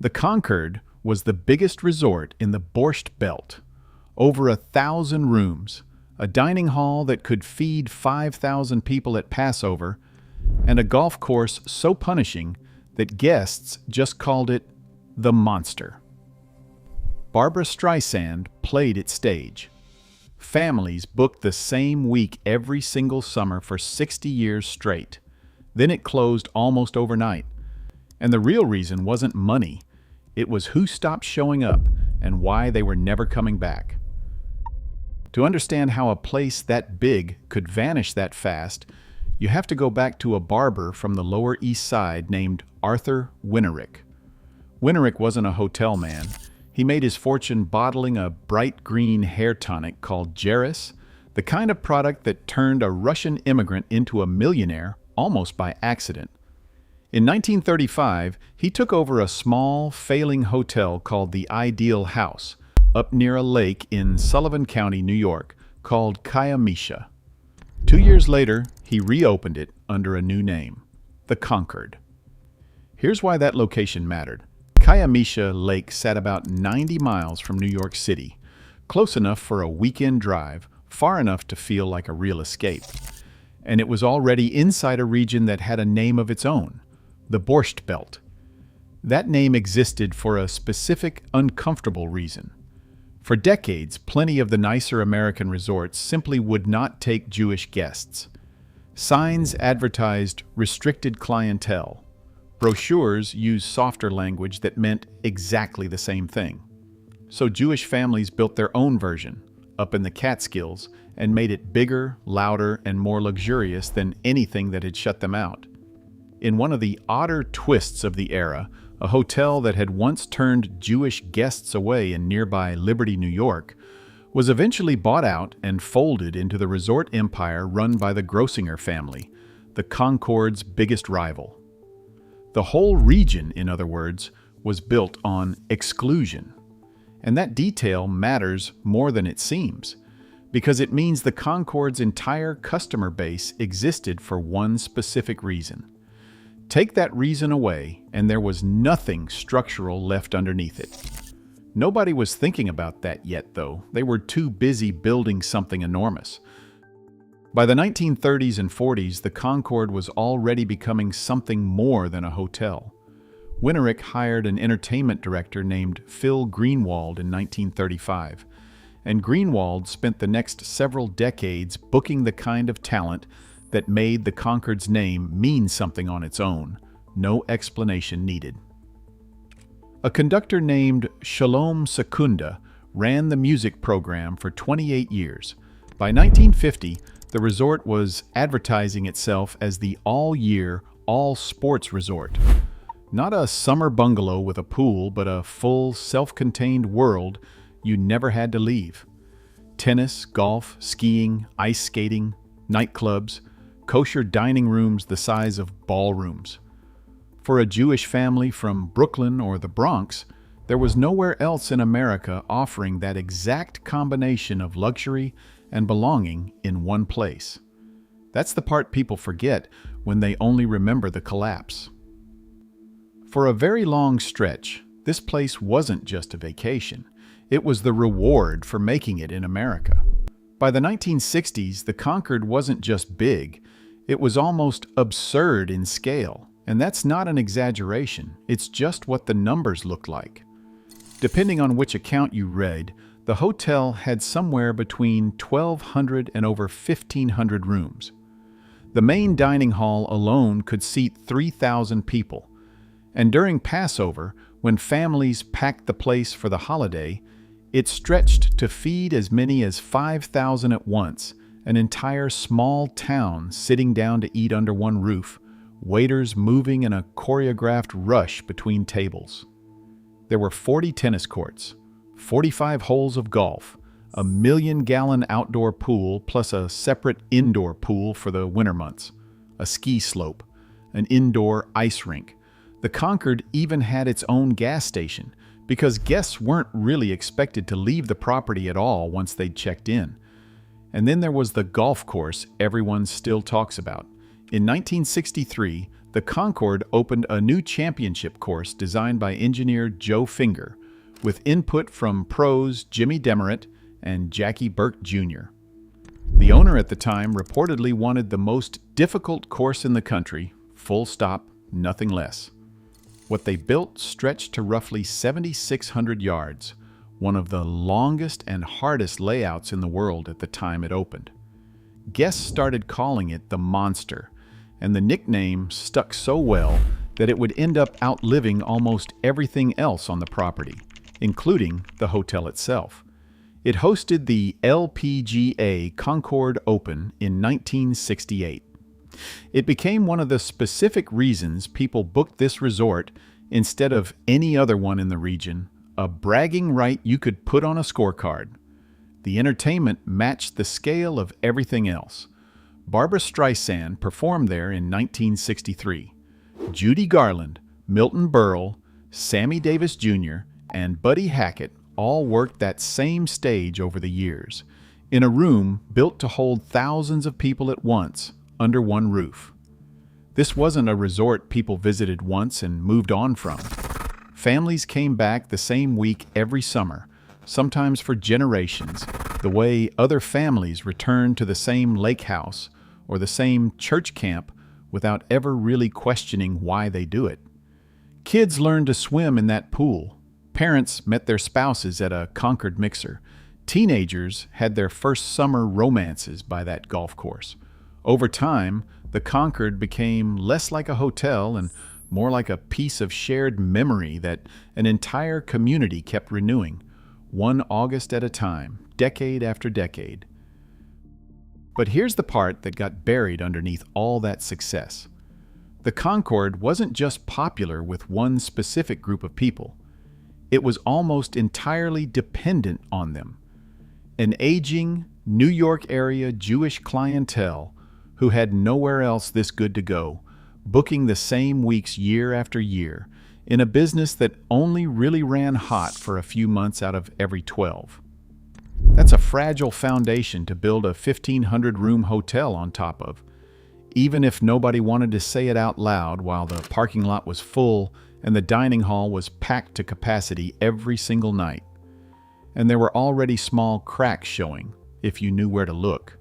The Concord was the biggest resort in the Borscht Belt. Over 1,000 rooms, a dining hall that could feed 5,000 people at Passover, and a golf course so punishing that guests just called it the Monster. Barbra Streisand played its stage. Families booked the same week every single summer for 60 years straight. Then it closed almost overnight. And the real reason wasn't money. It was who stopped showing up and why they were never coming back. To understand how a place that big could vanish that fast, you have to go back to a barber from the Lower East Side named Arthur Winterick. Winterick wasn't a hotel man. He made his fortune bottling a bright green hair tonic called Jerris, the kind of product that turned a Russian immigrant into a millionaire almost by accident. In 1935, he took over a small, failing hotel called the Ideal House, up near a lake in Sullivan County, New York, called Kiamesha. 2 years later, he reopened it under a new name, the Concord. Here's why that location mattered. Kiamesha Lake sat about 90 miles from New York City, close enough for a weekend drive, far enough to feel like a real escape. And it was already inside a region that had a name of its own, the Borscht Belt. That name existed for a specific, uncomfortable reason. For decades, plenty of the nicer American resorts simply would not take Jewish guests. Signs advertised restricted clientele. Brochures used softer language that meant exactly the same thing. So Jewish families built their own version, up in the Catskills, and made it bigger, louder, and more luxurious than anything that had shut them out. In one of the odder twists of the era, a hotel that had once turned Jewish guests away in nearby Liberty, New York, was eventually bought out and folded into the resort empire run by the Grossinger family, the Concord's biggest rival. The whole region, in other words, was built on exclusion. And that detail matters more than it seems, because it means the Concord's entire customer base existed for one specific reason. Take that reason away, and there was nothing structural left underneath it. Nobody was thinking about that yet, though. They were too busy building something enormous. By the 1930s and 40s, the Concord was already becoming something more than a hotel. Winterick hired an entertainment director named Phil Greenwald in 1935, and Greenwald spent the next several decades booking the kind of talent that made the Concord's name mean something on its own, no explanation needed. A conductor named Shalom Secunda ran the music program for 28 years. By 1950, the resort was advertising itself as the all-year, all-sports resort. Not a summer bungalow with a pool, but a full, self-contained world you never had to leave. Tennis, golf, skiing, ice skating, nightclubs, kosher dining rooms the size of ballrooms. For a Jewish family from Brooklyn or the Bronx, there was nowhere else in America offering that exact combination of luxury and belonging in one place. That's the part people forget when they only remember the collapse. For a very long stretch, this place wasn't just a vacation. It was the reward for making it in America. By the 1960s, the Concord wasn't just big, it was almost absurd in scale. And that's not an exaggeration, it's just what the numbers looked like. Depending on which account you read, the hotel had somewhere between 1,200 and over 1,500 rooms. The main dining hall alone could seat 3,000 people. And during Passover, when families packed the place for the holiday, it stretched to feed as many as 5,000 at once, an entire small town sitting down to eat under one roof, waiters moving in a choreographed rush between tables. There were 40 tennis courts, 45 holes of golf, a 1,000,000-gallon outdoor pool plus a separate indoor pool for the winter months, a ski slope, an indoor ice rink. The Concord even had its own gas station because guests weren't really expected to leave the property at all once they'd checked in. And then there was the golf course everyone still talks about. In 1963, the Concord opened a new championship course designed by engineer Joe Finger, with input from pros Jimmy Demaret and Jackie Burke Jr. The owner at the time reportedly wanted the most difficult course in the country, full stop, nothing less. What they built stretched to roughly 7,600 yards, one of the longest and hardest layouts in the world at the time it opened. Guests started calling it the Monster, and the nickname stuck so well that it would end up outliving almost everything else on the property, including the hotel itself. It hosted the LPGA Concord Open in 1968. It became one of the specific reasons people booked this resort instead of any other one in the region, a bragging right you could put on a scorecard. The entertainment matched the scale of everything else. Barbra Streisand performed there in 1963. Judy Garland, Milton Berle, Sammy Davis Jr., and Buddy Hackett all worked that same stage over the years, in a room built to hold thousands of people at once, under one roof. This wasn't a resort people visited once and moved on from. Families came back the same week every summer, sometimes for generations, the way other families return to the same lake house or the same church camp without ever really questioning why they do it. Kids learned to swim in that pool. Parents met their spouses at a Concord mixer. Teenagers had their first summer romances by that golf course. Over time, the Concord became less like a hotel and more like a piece of shared memory that an entire community kept renewing, one August at a time, decade after decade. But here's the part that got buried underneath all that success. The Concord wasn't just popular with one specific group of people. It was almost entirely dependent on them. An aging, New York area Jewish clientele who had nowhere else this good to go, booking the same weeks year after year, in a business that only really ran hot for a few months out of every 12. That's a fragile foundation to build a 1,500-room hotel on top of, even if nobody wanted to say it out loud while the parking lot was full and the dining hall was packed to capacity every single night. And there were already small cracks showing, if you knew where to look.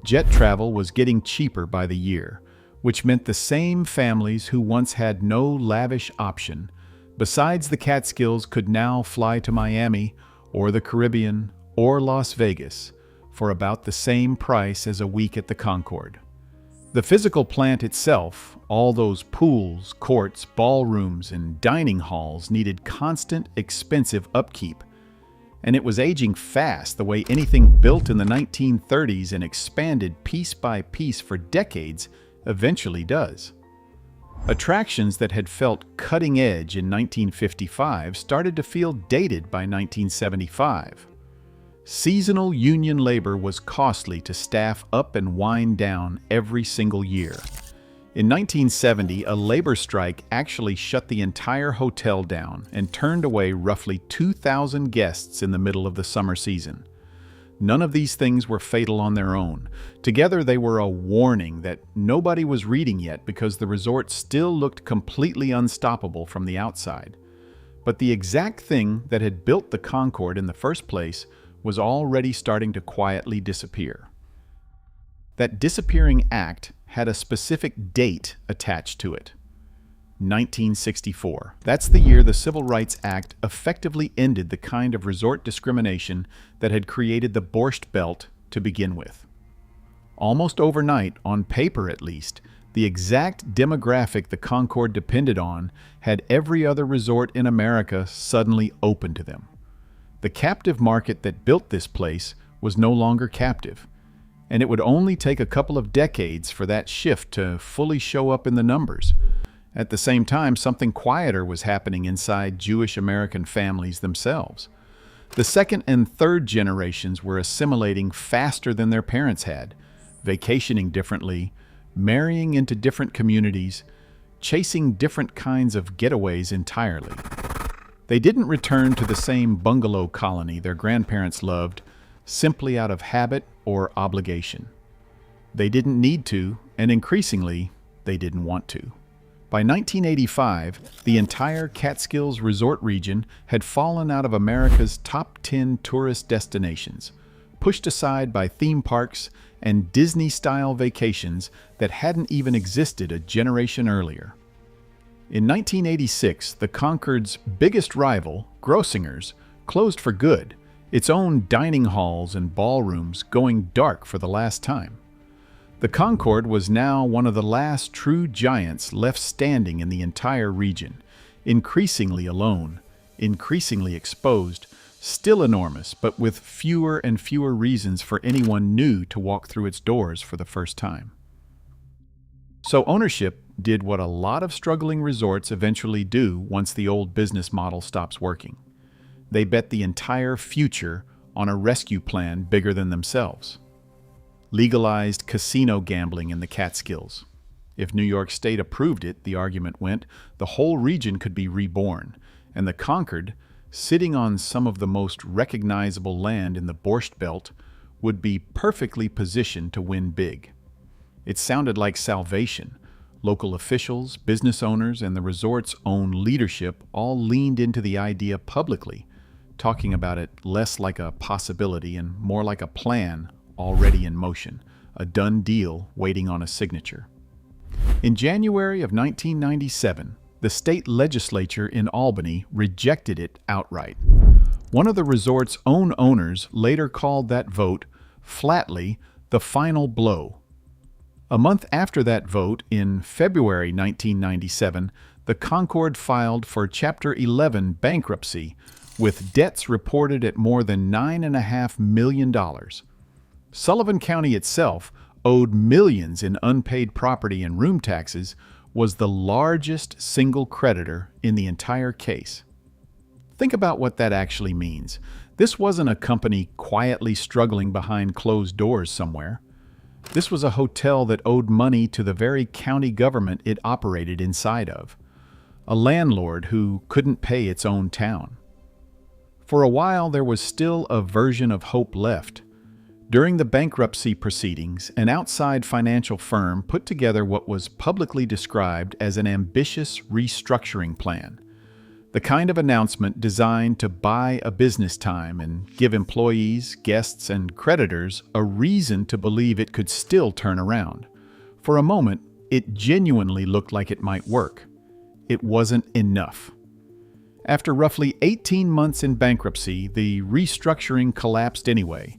Jet travel was getting cheaper by the year, which meant the same families who once had no lavish option, besides the Catskills, could now fly to Miami or the Caribbean or Las Vegas for about the same price as a week at the Concord. The physical plant itself, all those pools, courts, ballrooms, and dining halls needed constant, expensive upkeep. And it was aging fast the way anything built in the 1930s and expanded piece by piece for decades eventually does. Attractions that had felt cutting edge in 1955 started to feel dated by 1975. Seasonal union labor was costly to staff up and wind down every single year. In 1970, a labor strike actually shut the entire hotel down and turned away roughly 2,000 guests in the middle of the summer season. None of these things were fatal on their own. Together they were a warning that nobody was reading yet because the resort still looked completely unstoppable from the outside. But the exact thing that had built the Concord in the first place was already starting to quietly disappear. That disappearing act had a specific date attached to it. 1964. That's the year the Civil Rights Act effectively ended the kind of resort discrimination that had created the Borscht Belt to begin with. Almost overnight, on paper at least, the exact demographic the Concord depended on had every other resort in America suddenly open to them. The captive market that built this place was no longer captive, and it would only take a couple of decades for that shift to fully show up in the numbers. At the same time, something quieter was happening inside Jewish American families themselves. The second and third generations were assimilating faster than their parents had, vacationing differently, marrying into different communities, chasing different kinds of getaways entirely. They didn't return to the same bungalow colony their grandparents loved simply out of habit or obligation. They didn't need to, and increasingly, they didn't want to. By 1985, the entire Catskills resort region had fallen out of America's top 10 tourist destinations, pushed aside by theme parks and Disney-style vacations that hadn't even existed a generation earlier. In 1986, the Concord's biggest rival, Grossinger's, closed for good, its own dining halls and ballrooms going dark for the last time. The Concord was now one of the last true giants left standing in the entire region, increasingly alone, increasingly exposed, still enormous, but with fewer and fewer reasons for anyone new to walk through its doors for the first time. So ownership did what a lot of struggling resorts eventually do once the old business model stops working. They bet the entire future on a rescue plan bigger than themselves. Legalized casino gambling in the Catskills. If New York State approved it, the argument went, the whole region could be reborn, and the Concord, sitting on some of the most recognizable land in the Borscht Belt, would be perfectly positioned to win big. It sounded like salvation. Local officials, business owners, and the resort's own leadership all leaned into the idea publicly, talking about it less like a possibility and more like a plan already in motion, a done deal waiting on a signature. In January of 1997, the state legislature in Albany rejected it outright. One of the resort's own owners later called that vote, flatly, the final blow. A month after that vote, in February 1997, the Concord filed for Chapter 11 bankruptcy, with debts reported at more than $9.5 million. Sullivan County itself, owed millions in unpaid property and room taxes, was the largest single creditor in the entire case. Think about what that actually means. This wasn't a company quietly struggling behind closed doors somewhere. This was a hotel that owed money to the very county government it operated inside of. A landlord who couldn't pay its own town. For a while, there was still a version of hope left. During the bankruptcy proceedings, an outside financial firm put together what was publicly described as an ambitious restructuring plan, the kind of announcement designed to buy a business time and give employees, guests, and creditors a reason to believe it could still turn around. For a moment, it genuinely looked like it might work. It wasn't enough. After roughly 18 months in bankruptcy, the restructuring collapsed anyway,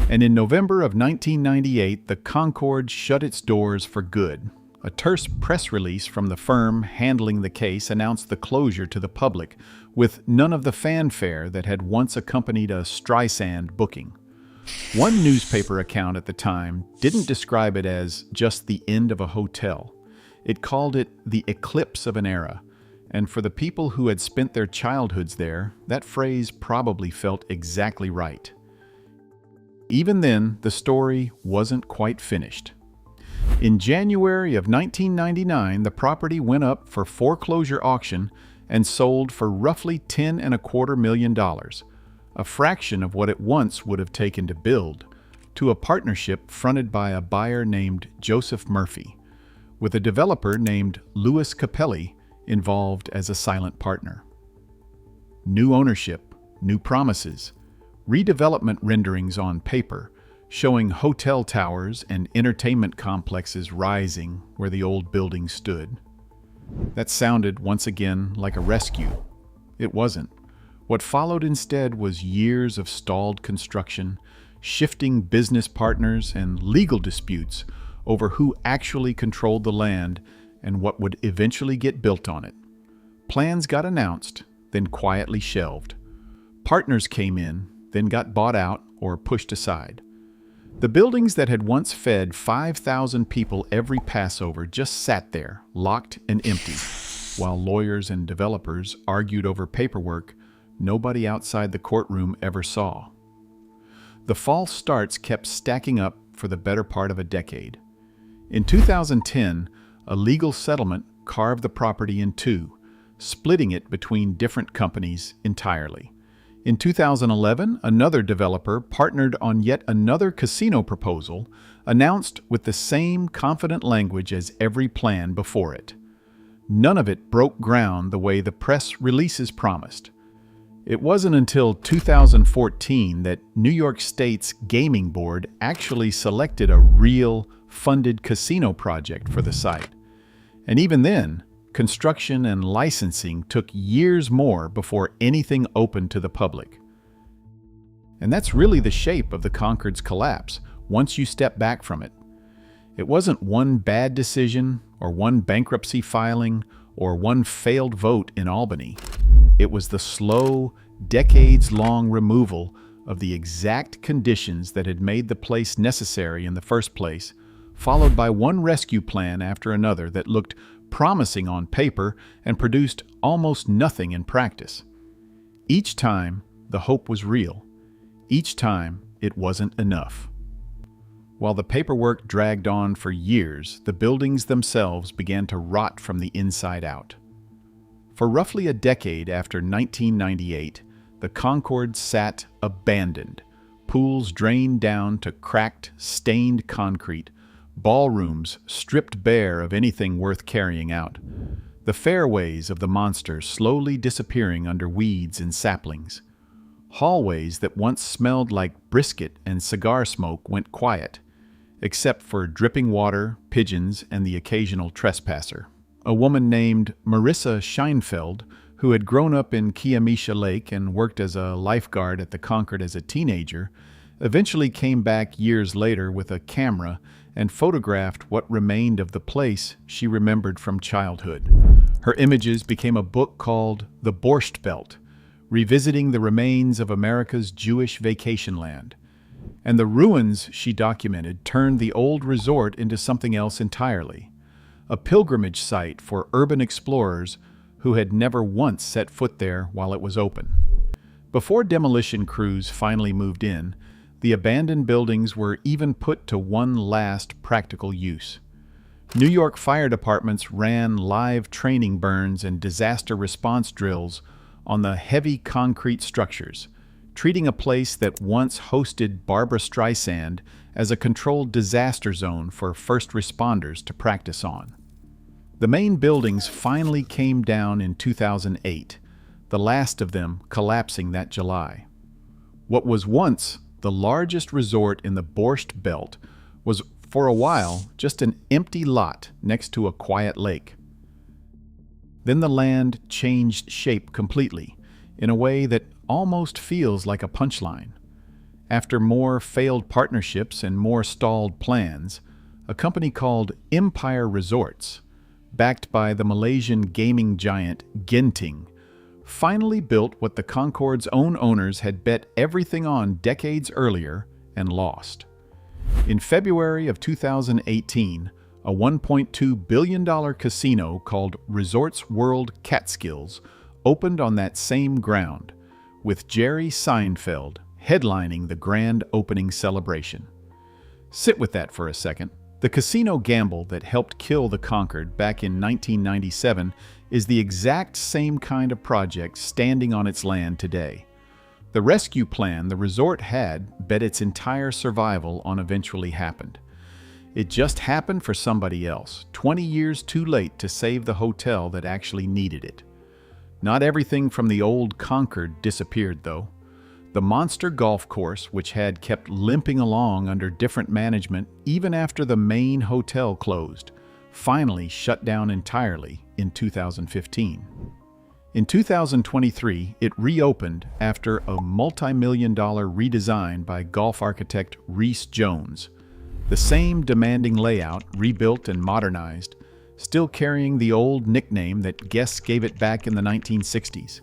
and in November of 1998, the Concord shut its doors for good. A terse press release from the firm handling the case announced the closure to the public, with none of the fanfare that had once accompanied a Streisand booking. One newspaper account at the time didn't describe it as just the end of a hotel. It called it the eclipse of an era, and for the people who had spent their childhoods there, that phrase probably felt exactly right. Even then, the story wasn't quite finished. In January of 1999, the property went up for foreclosure auction and sold for roughly $10.25 million, a fraction of what it once would have taken to build, to a partnership fronted by a buyer named Joseph Murphy, with a developer named Louis Capelli involved as a silent partner. New ownership, new promises, redevelopment renderings on paper, showing hotel towers and entertainment complexes rising where the old building stood. That sounded, once again, like a rescue. It wasn't. What followed instead was years of stalled construction, shifting business partners, and legal disputes over who actually controlled the land and what would eventually get built on it. Plans got announced, then quietly shelved. Partners came in, then got bought out or pushed aside. The buildings that had once fed 5,000 people every Passover just sat there, locked and empty, while lawyers and developers argued over paperwork nobody outside the courtroom ever saw. The false starts kept stacking up for the better part of a decade. In 2010, a legal settlement carved the property in two, splitting it between different companies entirely. In 2011, another developer partnered on yet another casino proposal, announced with the same confident language as every plan before it. none of it broke ground the way the press releases promised. It wasn't until 2014 that New York State's Gaming Board actually selected a real, funded casino project for the site. And even then, construction and licensing took years more before anything opened to the public. And that's really the shape of the Concord's collapse once you step back from it. It wasn't one bad decision or one bankruptcy filing or one failed vote in Albany. It was the slow, decades-long removal of the exact conditions that had made the place necessary in the first place, followed by one rescue plan after another that looked promising on paper and produced almost nothing in practice. Each time, the hope was real. Each time, it wasn't enough. While the paperwork dragged on for years, the buildings themselves began to rot from the inside out. For roughly a decade after 1998, the Concord sat abandoned, pools drained down to cracked, stained concrete, ballrooms stripped bare of anything worth carrying out, the fairways of the monster slowly disappearing under weeds and saplings. Hallways that once smelled like brisket and cigar smoke went quiet, except for dripping water, pigeons, and the occasional trespasser. A woman named Marissa Scheinfeld, who had grown up in Kiamesha Lake and worked as a lifeguard at the Concord as a teenager, eventually came back years later with a camera and photographed what remained of the place she remembered from childhood. Her images became a book called The Borscht Belt, revisiting the remains of America's Jewish vacation land. And the ruins she documented turned the old resort into something else entirely, a pilgrimage site for urban explorers who had never once set foot there while it was open. Before demolition crews finally moved in, the abandoned buildings were even put to one last practical use. New York fire departments ran live training burns and disaster response drills on the heavy concrete structures, treating a place that once hosted Barbra Streisand as a controlled disaster zone for first responders to practice on. The main buildings finally came down in 2008, the last of them collapsing that July. What was once the largest resort in the Borscht Belt was, for a while, just an empty lot next to a quiet lake. Then the land changed shape completely, in a way that almost feels like a punchline. After more failed partnerships and more stalled plans, a company called Empire Resorts, backed by the Malaysian gaming giant Genting, finally built what the Concord's own owners had bet everything on decades earlier and lost. In February of 2018, a $1.2 billion casino called Resorts World Catskills opened on that same ground, with Jerry Seinfeld headlining the grand opening celebration. Sit with that for a second. The casino gamble that helped kill the Concord back in 1997 is the exact same kind of project standing on its land today. The rescue plan the resort had bet its entire survival on eventually happened. It just happened for somebody else, 20 years too late to save the hotel that actually needed it. Not everything from the old Concord disappeared, though. The monster golf course, which had kept limping along under different management even after the main hotel closed, finally shut down entirely in 2015. In 2023, it reopened after a multi-million-dollar redesign by golf architect Rhys Jones. The same demanding layout, rebuilt and modernized, still carrying the old nickname that guests gave it back in the 1960s.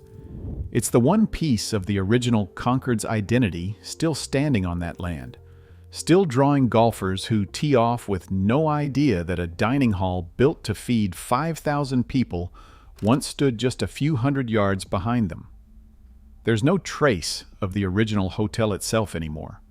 It's the one piece of the original Concord's identity still standing on that land, still drawing golfers who tee off with no idea that a dining hall built to feed 5,000 people once stood just a few hundred yards behind them. There's no trace of the original hotel itself anymore.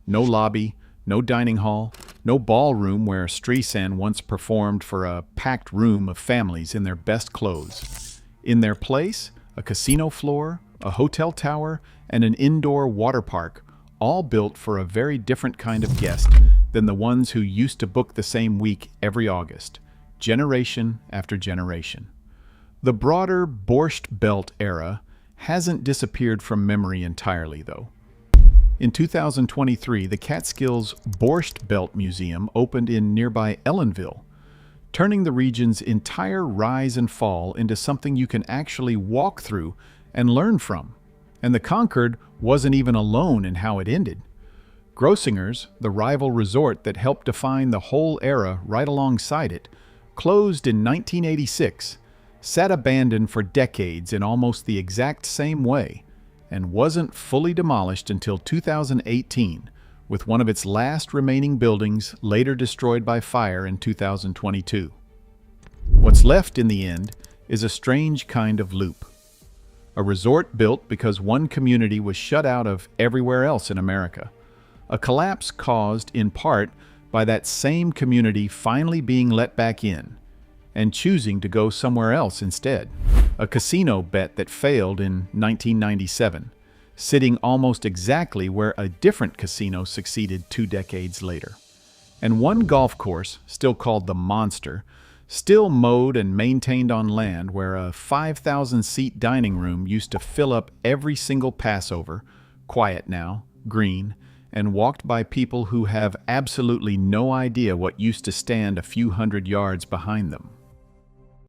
No lobby, no dining hall, no ballroom where Streisand once performed for a packed room of families in their best clothes. In their place, a casino floor, a hotel tower, and an indoor water park, all built for a very different kind of guest than the ones who used to book the same week every August, generation after generation. The broader Borscht Belt era hasn't disappeared from memory entirely, though. In 2023, the Catskills Borscht Belt Museum opened in nearby Ellenville, turning the region's entire rise and fall into something you can actually walk through and learn from. And the Concord wasn't even alone in how it ended. Grossinger's, the rival resort that helped define the whole era right alongside it, closed in 1986, sat abandoned for decades in almost the exact same way, and wasn't fully demolished until 2018, with one of its last remaining buildings later destroyed by fire in 2022. What's left in the end is a strange kind of loop. A resort built because one community was shut out of everywhere else in America. A collapse caused, in part, by that same community finally being let back in and choosing to go somewhere else instead. A casino bet that failed in 1997, sitting almost exactly where a different casino succeeded 2 decades later. And one golf course, still called the Monster, still mowed and maintained on land where a 5,000-seat dining room used to fill up every single Passover, quiet now, green, and walked by people who have absolutely no idea what used to stand a few hundred yards behind them.